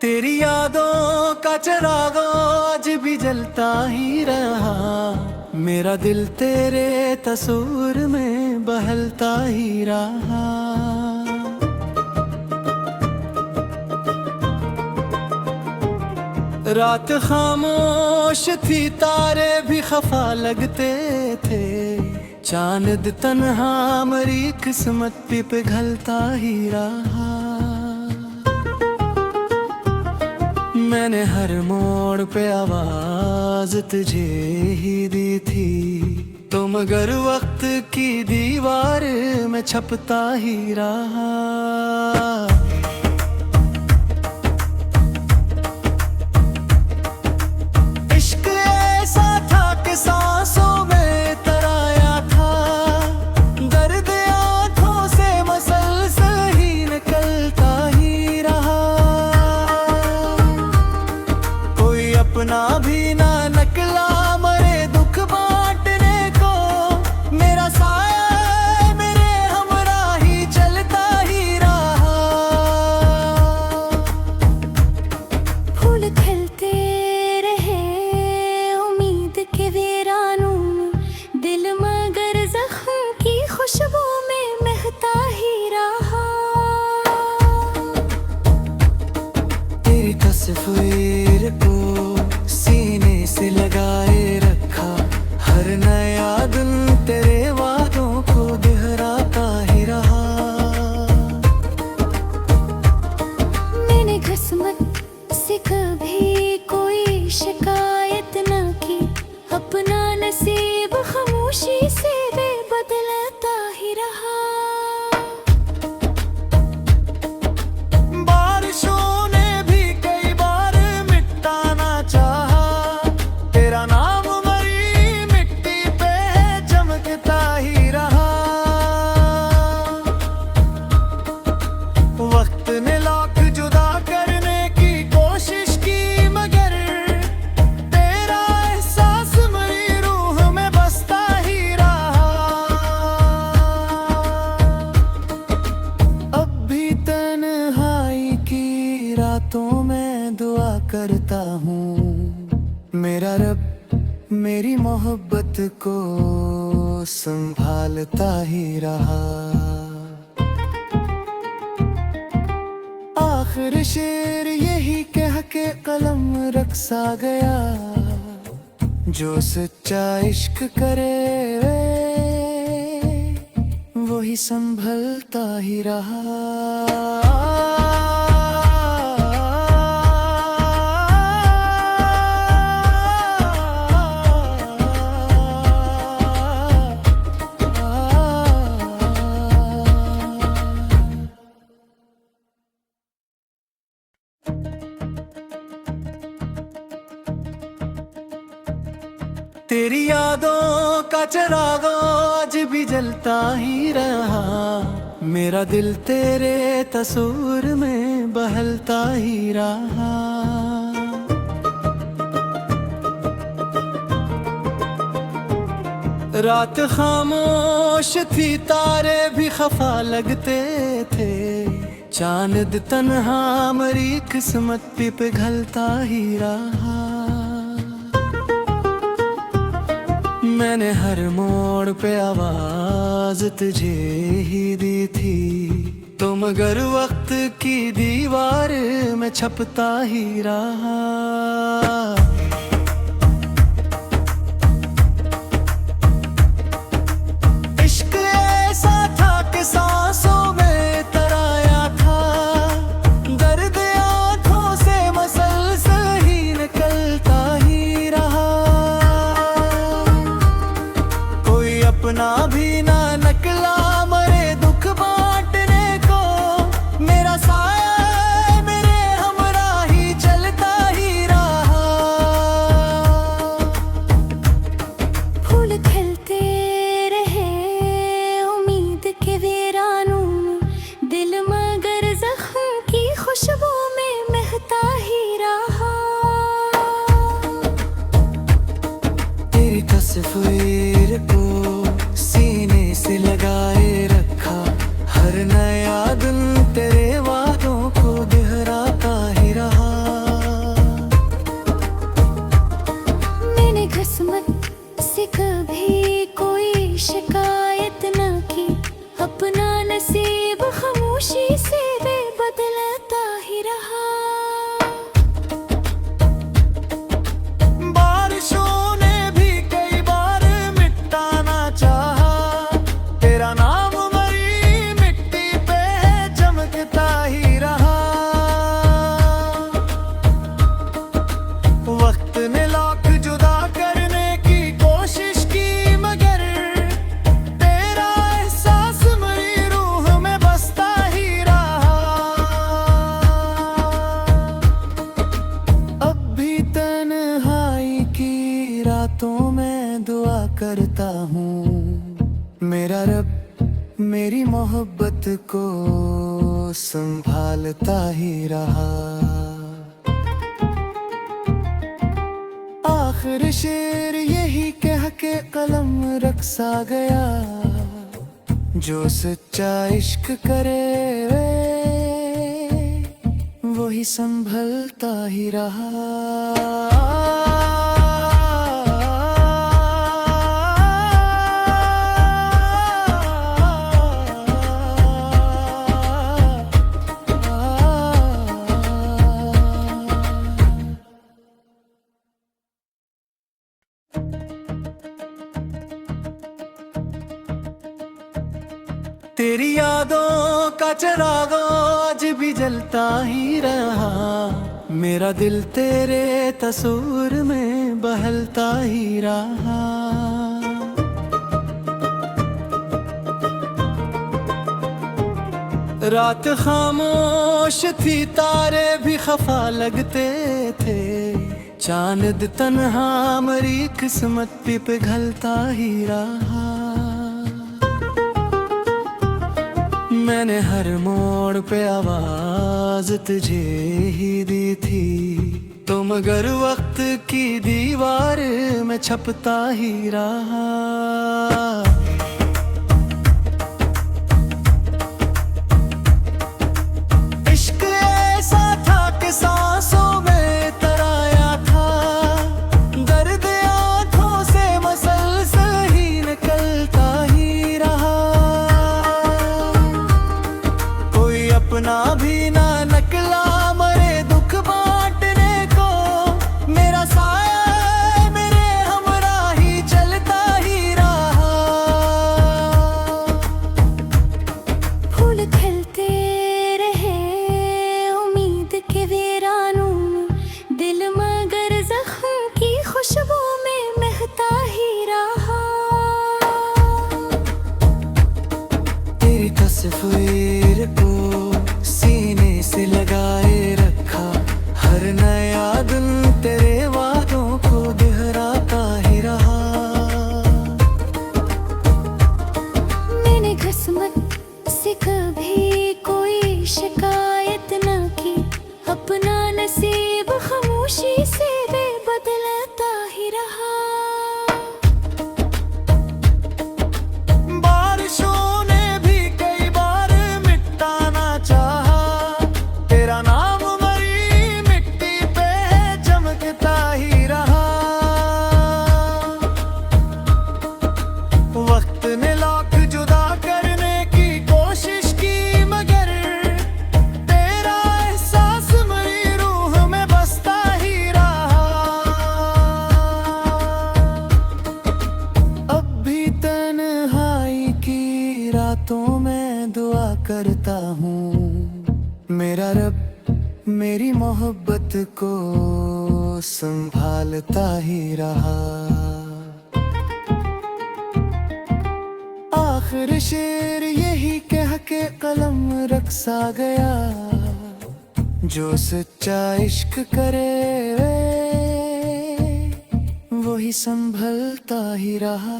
तेरी यादों का चिराग आज भी जलता ही रहा। मेरा दिल तेरे तस्वीर में बहलता ही रहा। रात खामोश थी, तारे भी खफा लगते थे। चांद तन्हा मरी किस्मत पे पिघलता ही रहा। मैंने हर मोड़ पे आवाज तुझे ही दी थी, तो मगर वक्त की दीवार में छपता ही रहा। इश्क ऐसा था कि सांसों में तराया था, दर्द आंखों से मसलसल ही निकलता ही रहा। कोई अपना भी ना निकला मरे दुख बांटने को, मेरा साया मेरे हमरा ही चलता ही रहा। फूल खिलते रहे उम्मीद के वीरानों में, दिल मगर जख्म की खुशबू में महकता ही रहा। तेरी तस्वीर को सीने से लगाए रखा, हर नया दिन तेरे वादों को दोहराता ही रहा। मैंने किस्मत से कभी कोई शिकायत न की, अपना नसीब खामोशी से बदलता ही रहा। बारिशों ने भी कई बार मिटाना चाहा, तेरा नाम मरी मिट्टी पे चमकता ही रहा। वक्त ने लाख जुदा करने की कोशिश की, मगर तेरा एहसास मेरी रूह में बसता ही रहा। अब भी तन्हाई की रातों में दुआ करता हूँ, मेरा रब मेरी मोहब्बत को संभालता ही रहा। आखिर शेर यही कह के कलम रखसा गया, जो सच्चा इश्क करे वही संभलता ही रहा। तेरी यादों का चिराग आज भी जलता ही रहा। मेरा दिल तेरे तस्वीर में बहलता ही रहा। रात खामोश थी, तारे भी खफा लगते थे। चांद तन्हा मरी किस्मत पे पिघलता ही रहा। मैंने हर मोड़ पे आवाज तुझे ही दी थी, तो मगर वक्त की दीवार में छपता ही रहा। इश्क ऐसा था कि सांसों में तराया था, दर्द आंखों से मसलसल ही निकलता ही रहा। कोई अपना भी ना निकला मरे दुख बांटने को, मेरा साया मेरे हमरा ही चलता ही रहा। मोहब्बत को संभालता ही रहा। आखिर शेर यही कह के कलम रख सा गया, जो सच्चा इश्क करे वही संभलता ही रहा। तेरी यादों का चिराग आज भी जलता ही रहा, मेरा दिल तेरे तस्वीर में बहलता ही रहा। रात खामोश थी, तारे भी खफा लगते थे, चांद तन्हा मरी किस्मत पे पिघलता ही रहा। मैंने हर मोड़ पे आवाज तुझे ही दी थी, तो मगर वक्त की दीवार में छपता ही रहा। इश्क ऐसा था कि सांसों में तराया था, दर्द आंखों से मसलसल ही निकलता ही रहा। अपना भी ना नकला मरे दुख बांटने को, मेरा साया मेरे हमरा ही चलता ही रहा। फूल खिलते रहे उम्मीद के वीरानों, दिल मगर जख्म की खुशबू में महकता ही रहा। तेरी तस्वीर को सीने से लगाए रखा, हर नया दिन तेरे वादों को दोहराता ही रहा। मैंने किस्मत से कभी कोई शिकायत न की, अपना नसीब खामोशी से बदलता ही रहा। वक्त ने लाख जुदा करने की कोशिश की, मगर तेरा एहसास मेरी रूह में बसता ही रहा। अब भी तन्हाई की रातों में दुआ करता हूँ, मेरा रब मेरी मोहब्बत को संभालता ही रहा। आखिर शेर यही कह के कलम रख सा गया, जो सच्चा इश्क करे वही संभलता ही रहा।